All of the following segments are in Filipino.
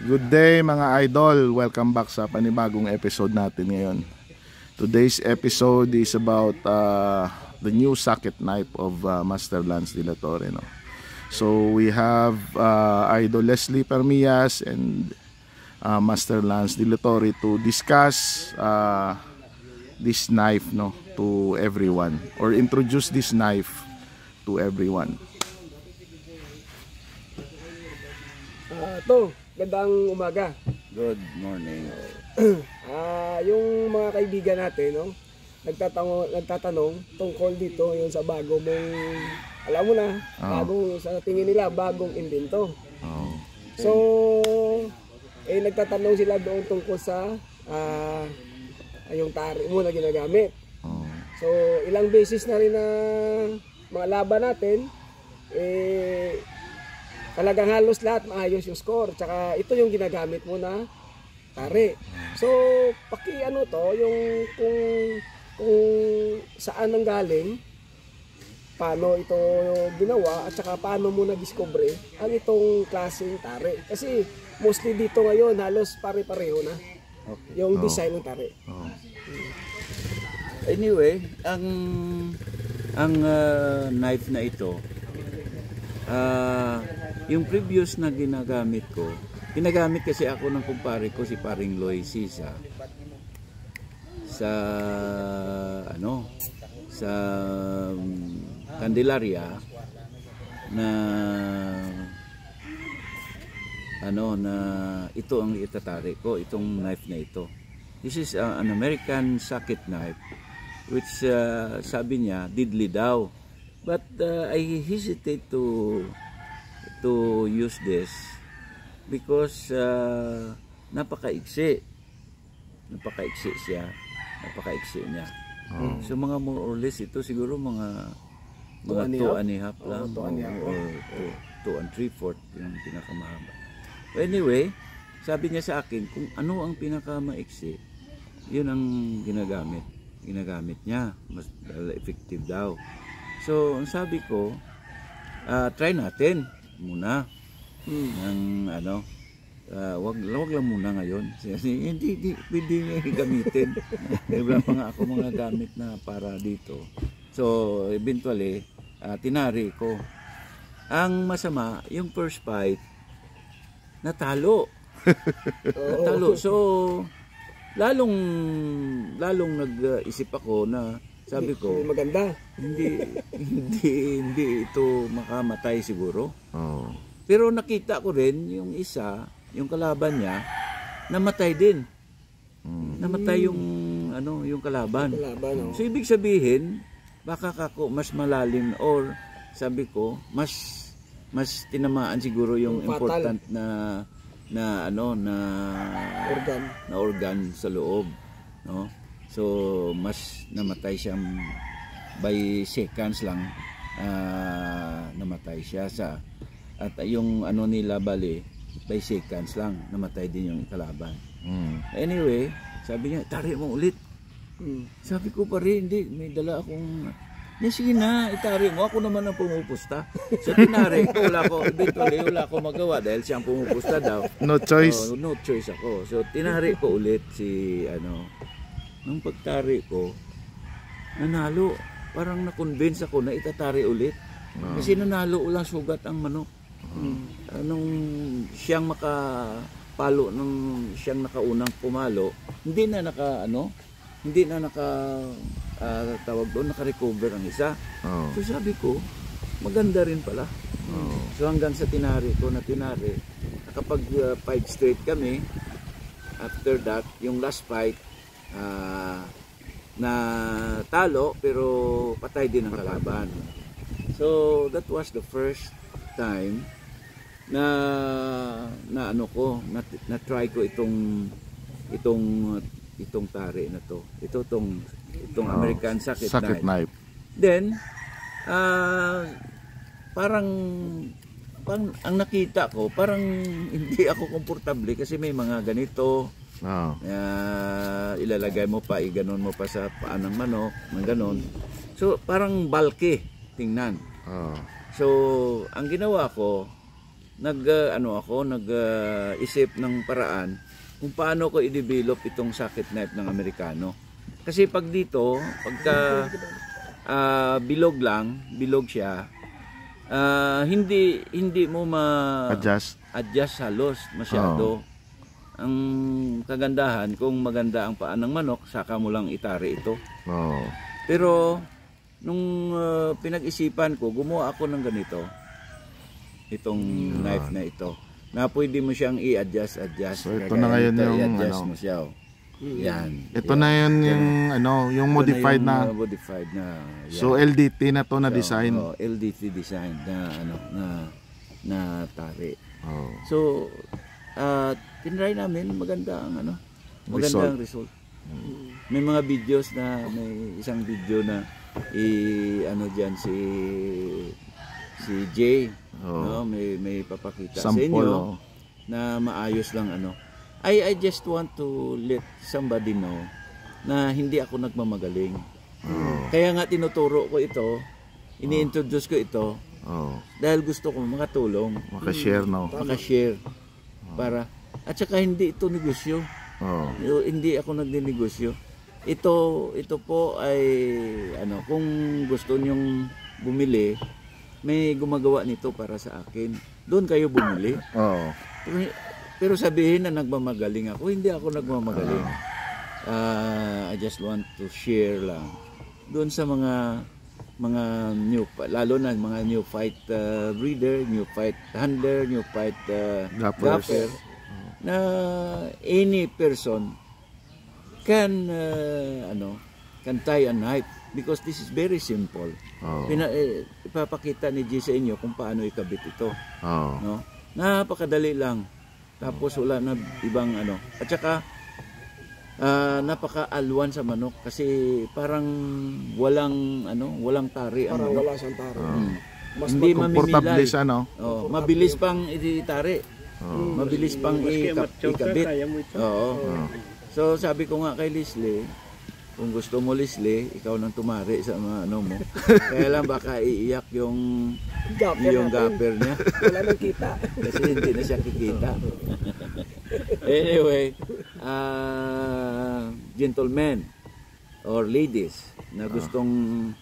Good day mga idol, welcome back sa panibagong episode natin ngayon. Today's episode is about the new socket knife of Master Lance De La Torre, no? So we have Idol Leslie Permias and Master Lance De La Torre to discuss this knife, no, to everyone, or introduce this knife to everyone. Gandang umaga. Good morning. Yung mga kaibigan natin, no, nagtatanong tungkol dito yung sa bago mong, alam mo na, bagong, sa tingin nila, bagong invento. So, nagtatanong sila doon tungkol sa yung tari mo na ginagamit. So, ilang beses na rin na mga laban natin, talagang halos lahat maayos yung score. Tsaka ito yung ginagamit mo na tari. So, paki-ano to, yung kung saan ang galing, paano ito ginawa, at saka paano mo na-discover ang itong klaseng tari. Kasi mostly dito ngayon, halos pare-pareho na yung design ng tari. Anyway, ang knife na ito, yung previous na ginagamit kasi ako ng kumpare ko, si Paring Loy Sisa, sa Candelaria, na ito ang itatari ko, itong knife na ito. This is an American socket knife, which sabi niya deadly daw, but I hesitate to use this because napakaiksi niya. So mga more or less ito siguro mga 2 and a half lang, or 2 and 3/4 yung pinakamahaba. Anyway, sabi niya sa akin kung ano ang pinakamaiksi, yun ang ginagamit niya, mas effective daw. So ang sabi ko, try natin muna ng wag lang muna ngayon. Hindi pwede nga gamitin. Wala pa nga ako mga gamit na para dito. So eventually tinari ko. Ang masama, yung first fight natalo. So lalong nag-isip ako na, sabi ko, maganda. Hindi ito makamatay siguro. Pero nakita ko rin yung isa, yung kalaban niya, namatay din. Namatay yung kalaban. So ibig sabihin, baka kako mas malalim, or sabi ko, mas tinamaan siguro yung important na organ sa loob, no? So mas namatay siya by seconds lang, namatay siya at yung nila bali by seconds lang namatay din yung kalaban. Anyway, sabi niya, tari mo ulit. Sabi ko pa rin, hindi, may dala akong, sige na, itari mo, ako naman ang pumupusta. So tinari ko, eventually wala ko magawa dahil siyang pumupusta daw. No choice. No choice ako. So tinari ko ulit nung pagtari ko, nanalo. Parang na-convince ako na itatari ulit. Kasi nanalo ulang sugat ang manok. Nung siyang makapalo, nung siyang nakaunang pumalo, hindi na tawag doon, naka-recover ang isa. So sabi ko, maganda rin pala. So hanggang sa tinari, nakapag 5 straight kami. After that, yung last fight, na talo pero patay din ang kalaban. So that was the first time na try ko itong tari na to. Itong American socket knife. Then parang ang nakita ko, parang hindi ako komportable kasi may mga ganito. Ilalagay mo pa, iganon mo pa sa paan ng manok, ng ganon. So parang bulky tingnan. So ang ginawa ko, isip ng paraan kung paano ko i-develop itong socket knife ng Amerikano. Kasi pag dito, pagka bilog siya, hindi mo Adjust. halos masyado. Ang kagandahan, kung maganda ang paan ng manok, saka mo lang itari ito. Pero nung pinag-isipan ko, gumawa ako ng ganito. Itong knife na ito. Na pwede mo siyang i-adjust. So ito na ngayon yung i-adjust mo siya. Yan. Ito na yun yung modified na. Modified na. Yan. So LDT na to na design. LDT design na tari. So tinry namin, maganda ang result. May mga videos na, may isang video na diyan si Jay, may papakita sample, sa inyo na maayos lang I just want to let somebody know na hindi ako nagmamagaling. Kaya nga tinuturo ko ito, ini-introduce ko ito dahil gusto ko makatulong, makashare para, at saka hindi ito negosyo. Hindi ako nagninegosyo. Ito po ay kung gusto niyong bumili, may gumagawa nito para sa akin. Doon kayo bumili. Pero sabihin na nagmamagaling ako, hindi ako nagmamagaling. I just want to share lang doon sa mga new, lalo na mga new fight breeder, new fight handler, new fight gapper, na any person can tie a knife because this is very simple. Ipapakita ni G sa inyo kung paano ikabit ito. No? Napakadali lang. Tapos wala na ibang At saka napaka-alwan sa manok kasi parang walang tari ang manok. Wala siyang tari. Hindi mamimilay. Mabilis pang itari. Mabilis pang ikabit. So sabi ko nga kay Leslie, kung gusto mo Leslie, ikaw nang tumari sa mga mo. Kaya lang baka iiyak yung gapper niya. Wala nang kita. Kasi hindi na siya kikita. Anyway, gentlemen or ladies na gustong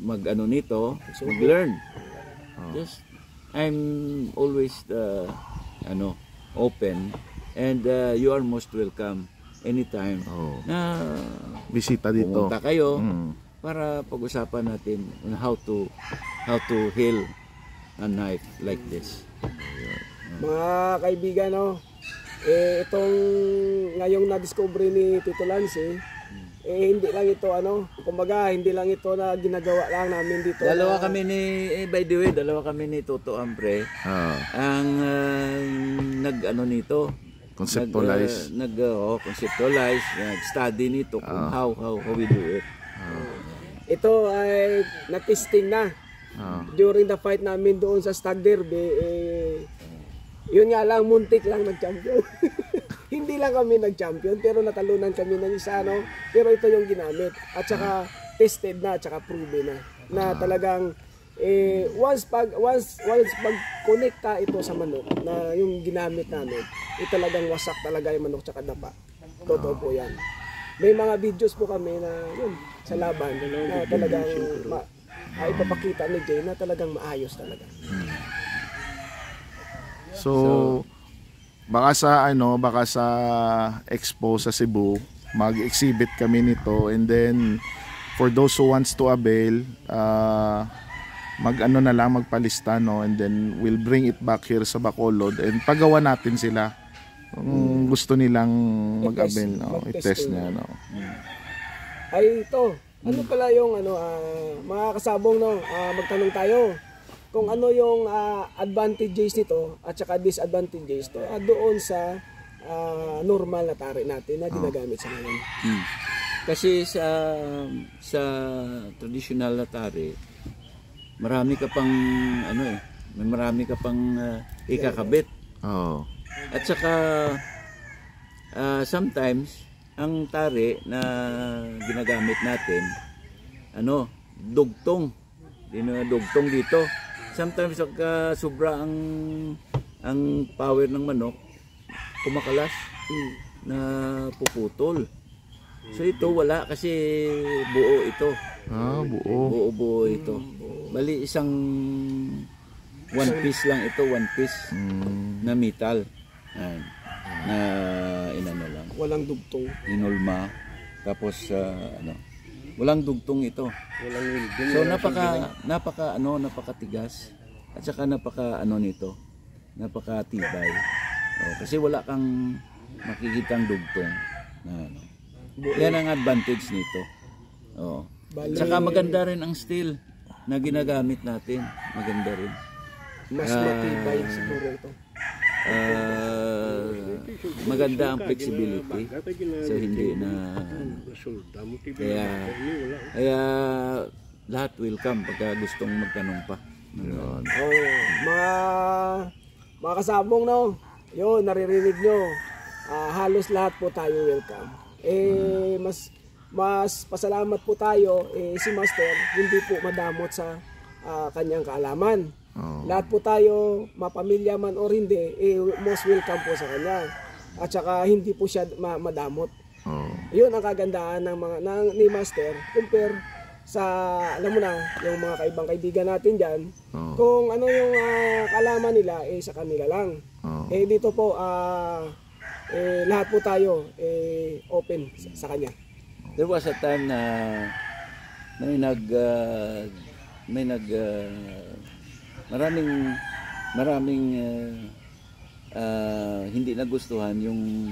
mag-learn. Just I'm always open and you are most welcome anytime na bisita dito. Pumunta kayo para pag-usapan natin on how to heal a knife like this. Mga kaibigan, itong ngayong na-discover ni Tito Lance, hindi lang ito kumbaga hindi lang ito na ginagawa lang namin dito. Dalawa kami ni Toto Ampre. Ang nito, conceptualize. Conceptualize, nag-study nito kung how we do it. Ito ay na-testing na. During the fight namin doon sa Stag Derby, yun nga lang, muntik lang nag-champion. Hindi lang kami nag-champion, pero natalunan kami ng isa, pero ito yung ginamit. At saka tested na, at saka proven na talagang once pag connecta ito sa manok na yung ginamit namin, talagang wasak talaga yung manok tsaka dapa. Totoo po yan. May mga videos po kami na yun sa laban na talagang ipapakita ni Jay na talagang maayos talaga. So baka sa expo sa Cebu mag-exhibit kami nito, and then for those who wants to avail, magpalista, and then we'll bring it back here sa Bacolod and pagawa natin sila kung gusto nilang mag-avail, i-test niya. Ay ito, pala yung mga kasabong, magtanong tayo kung ano yung advantages nito at saka disadvantages to doon sa normal na tari natin na ginagamit sa ngayon. Kasi sa traditional na tari, marami ka pang ikakabit. At saka sometimes ang tari na ginagamit natin dugtong. dinudugtong dito. Sometimes pagka sobra ang power ng manok, kumakalas na puputol. So ito wala kasi buo ito. Buo. Buo ito. Bali isang one piece lang ito, one piece na metal. Ayan. Na inano lang. Walang dugtong. Inulma. Tapos walang dugtong ito. Walang welding. So napakatigas at saka nito. Napakatibay. Kasi wala kang makikitang dugtong na ano. Yan ang advantage nito. Saka maganda rin ang steel na ginagamit natin. Maganda rin. Mas matibay siguro ito. Maganda ang flexibility. So hindi na kaya lahat welcome pagka gustong magtanong pa. Mga kasabong, no? Yun, naririnig nyo. Halos lahat po tayo welcome. Mas pasalamat po tayo, si Master, hindi po madamot sa kanyang kaalaman. Lahat po tayo, mapamilya man or hindi, most welcome po sa kanya. At saka hindi po siya madamot. Yun ang kagandahan ni Master compare sa, alam mo na, yung mga kaibang kaibigan natin dyan. Kung ano yung kaalaman nila, sa kanila lang. Dito po, lahat po tayo open sa kanya. There was a time na maraming hindi nagustuhan yung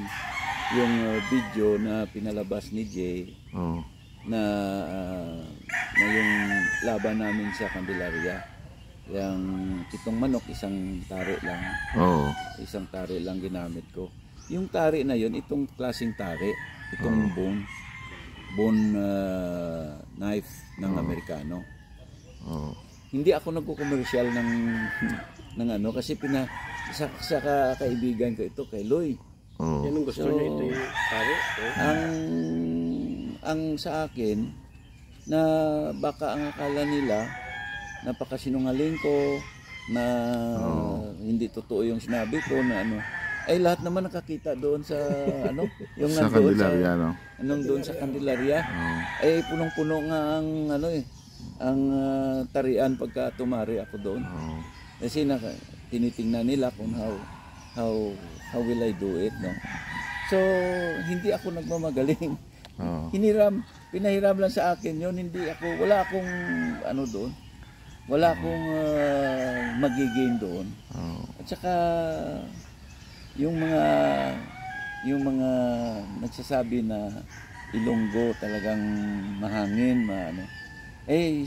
video na pinalabas ni Jay na yung laban namin sa Candelaria. Yung 7 manok, isang tari lang. Isang tari lang ginamit ko. Yung tari na yun, itong klaseng tari, itong bone knife ng Amerikano. Hindi ako nagko-commercial ng ano kasi sa kaibigan ko ito kay Loy. Yan ang gusto niya ito yung tari. Ang sa akin na baka ang akala nila napakasinungaling ko na hindi totoo yung sinabi ko na ano. Ay lahat naman nakakita doon sa ano, yung sa Candelaria, no? Doon sa Candelaria. Ay punong-puno nga ang ano ang tarian pagka tumari ako doon. Kasi tinitingnan nila kung how will I do it, no? So hindi ako nagmamagaling. Pinahiram lang sa akin yun. Wala akong ano doon. Wala akong magiging doon. At saka yung mga nagsasabi na Ilonggo talagang mahangin,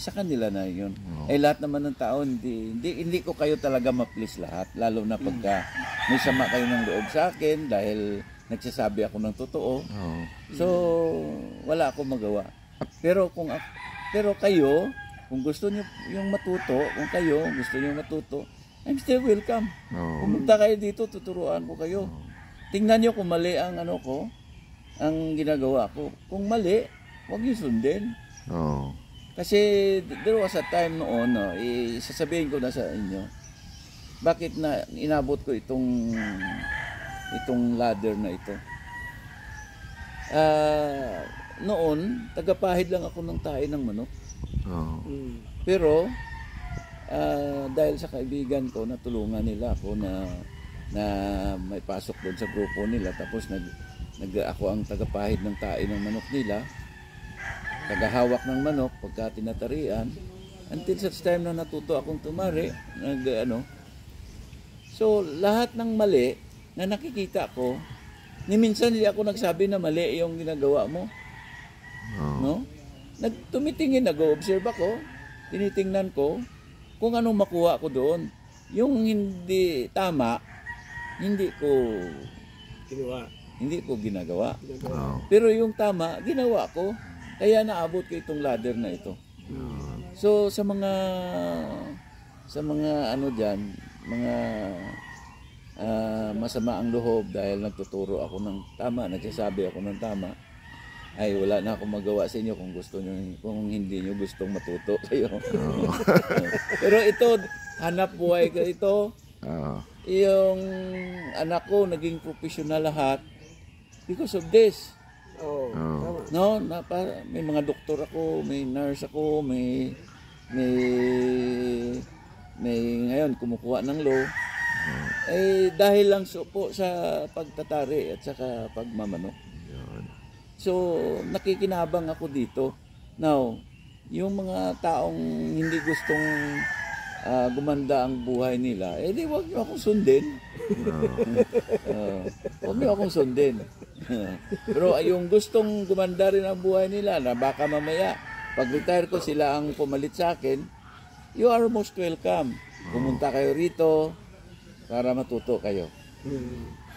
sa kanila na yun. Lahat naman ng tao, hindi ko kayo talaga ma-please lahat, lalo na pagka may sama kayo ng loob sa akin dahil nagsasabi ako ng totoo. So wala akong magawa. Pero kayo, kung gusto niyo yung matuto, I'm still welcome. Pumunta kayo dito, tuturuan ko kayo. Tingnan niyo kung mali ang ang ginagawa ko. Kung mali, huwag niyo sundin. Kasi there was a time noon, sasabihin ko na sa inyo, bakit na inabot ko itong ladder na ito. Noon, tagapahid lang ako ng tae ng manok. Pero dahil sa kaibigan ko, natulungan nila ako na may pasok doon sa grupo nila, tapos ako ang tagapahid ng tae ng manok nila, tagahawak ng manok pagka tinatarian, until such time na natuto akong tumari, So lahat ng mali na nakikita ko, ni minsan hindi ako nagsabi na mali yung ginagawa mo. No? Tumitingin, nag-observe ako, tinitingnan ko kung anong makuha ko doon. Yung hindi tama, hindi ko ginagawa. Pero yung tama, ginawa ko. Kaya naabot ko itong ladder na ito. So sa mga ano diyan, mga masama ang loob dahil nagtuturo ako ng tama, nagsasabi ako ng tama. ay wala na akong magawa sa inyo kung gusto nyo, kung hindi nyo gustong matuto kayo. Pero ito, hanap buhay ko ito. Yung anak ko naging professional lahat because of this. No, may mga doktor ako, may nurse ako, may ngayon kumukuha ng law. Dahil lang po sa pagtatari at saka pagmamanok. So, nakikinabang ako dito. Now, yung mga taong hindi gustong gumanda ang buhay nila, di wag niyo akong sundin. Wag niyo akong sundin. Pero yung gustong gumanda rin ang buhay nila, na baka mamaya, pag-retire ko sila ang pumalit sa akin, you are most welcome. Pumunta kayo rito para matuto kayo.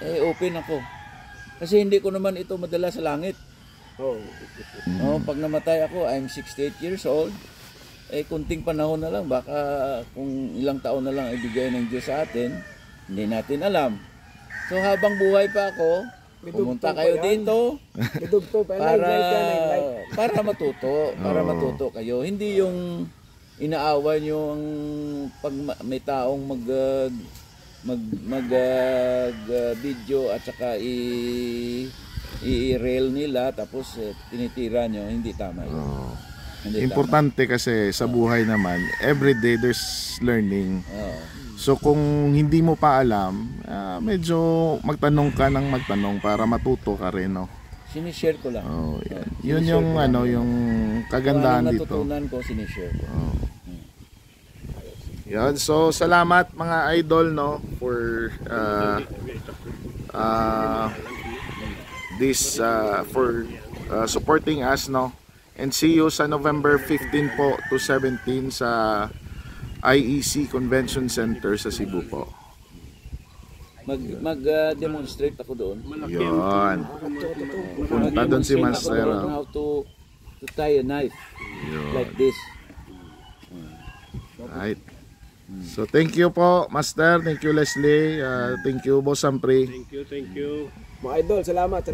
Open ako. Kasi hindi ko naman ito madala sa langit. Pag namatay ako, I'm 68 years old. Kunting panahon na lang, baka kung ilang taon na lang ibigay ng Diyos sa atin, hindi natin alam. So habang buhay pa ako, pumunta kayo dito para matuto kayo. Hindi yung inaawa nyo ang pag may taong mag video at saka i-rail nila tapos tinitira nyo, hindi tama yun. Importante kasi sa buhay naman, everyday there's learning. So kung hindi mo pa alam, medyo magtanong ka ng magtanong para matuto ka rin, no? Sinishare ko lang. Yan. Yun yung yung kagandahan dito. Natutunan ko, sinishare ko. Yan. So salamat mga idol, no, for this for supporting us, no. And see you sa November 15 po to 17 sa IEC Convention Center sa Cebu po. Mag-demonstrate ako doon. Yun. Punta doon si Master. How to tie a knife. Like this. Right. So thank you po, Master. Thank you, Leslie. Thank you, Boss Ampre. Thank you. Mga idol, salamat.